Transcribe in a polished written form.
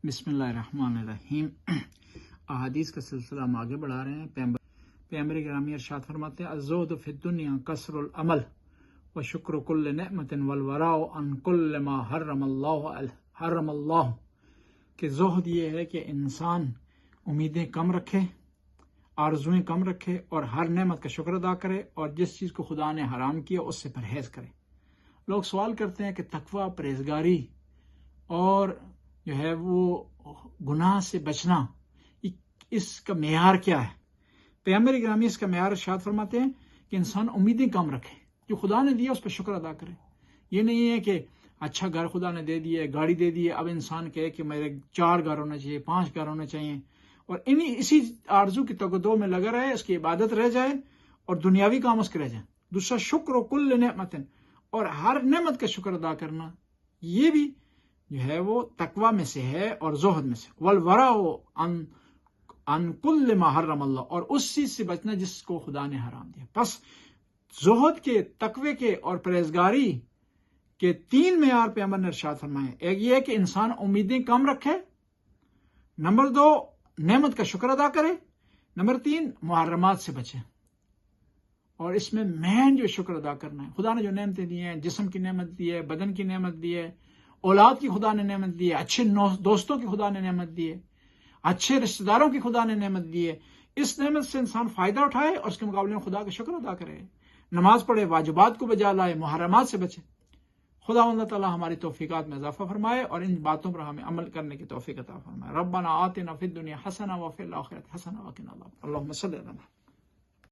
بسم اللہ الرحمن الرحیم۔ احادیث کا سلسلہ ہم آگے بڑھا رہے ہیں۔ پیغمبر گرامی ارشاد فرماتے ہیں الزہد فی الدنیا قصر العمل وشکر کل نعمت والوراء عن کل ما حرم اللہ، کہ زہد یہ ہے کہ انسان امیدیں کم رکھے، آرزویں کم رکھے اور ہر نعمت کا شکر ادا کرے، اور جس چیز کو خدا نے حرام کیا اس سے پرہیز کرے۔ لوگ سوال کرتے ہیں کہ تقوی، پرہیزگاری اور جو ہے وہ گناہ سے بچنا، اس کا معیار کیا ہے؟ پیغمبر گرامی اس کا معیار ارشاد فرماتے ہیں کہ انسان امیدیں کم رکھے، جو خدا نے دیا اس پہ شکر ادا کرے۔ یہ نہیں ہے کہ اچھا گھر خدا نے دے دیا ہے، گاڑی دے دی ہے، اب انسان کہے کہ میرے 4 گھر ہونا چاہیے، 5 گھر ہونے چاہیے، اور اسی آرزو کی تگدو میں لگا رہے، اس کی عبادت رہ جائے اور دنیاوی کام اس کے رہ جائیں۔ دوسرا شکر و کل نعمت، اور ہر نعمت کا شکر ادا کرنا، یہ بھی جو ہے وہ تقوی میں سے ہے اور زہد میں سے۔ والورع عن کل ما حرم اللہ، اور اس چیز سے بچنا جس کو خدا نے حرام دیا۔ پس زہد کے، تقوی کے اور پرہیزگاری کے 3 معیار پیغمبر نے ارشاد فرمائے۔ ایک یہ ہے کہ انسان امیدیں کم رکھے، نمبر 2 نعمت کا شکر ادا کرے، نمبر 3 محرمات سے بچے۔ اور اس میں مین جو شکر ادا کرنا ہے، خدا نے جو نعمتیں دی ہیں، جسم کی نعمت دی ہے، بدن کی نعمت دی ہے، اولاد کی خدا نے نعمت دی ہے، اچھے دوستوں کی خدا نے نعمت دی ہے، اچھے رشتہ داروں کی خدا نے نعمت دی ہے، اس نعمت سے انسان فائدہ اٹھائے اور اس کے مقابلے میں خدا کا شکر ادا کرے، نماز پڑھے، واجبات کو بجا لائے، محرمات سے بچے۔ خدا اللہ تعالیٰ ہماری توفیقات میں اضافہ فرمائے اور ان باتوں پر ہمیں عمل کرنے کی توفیق عطا فرمائے۔ ربنا آتنا فی الدنیا حسنہ وفی الآخرۃ حسنہ وقنا عذاب النار۔ اللہم صلی علی محمد۔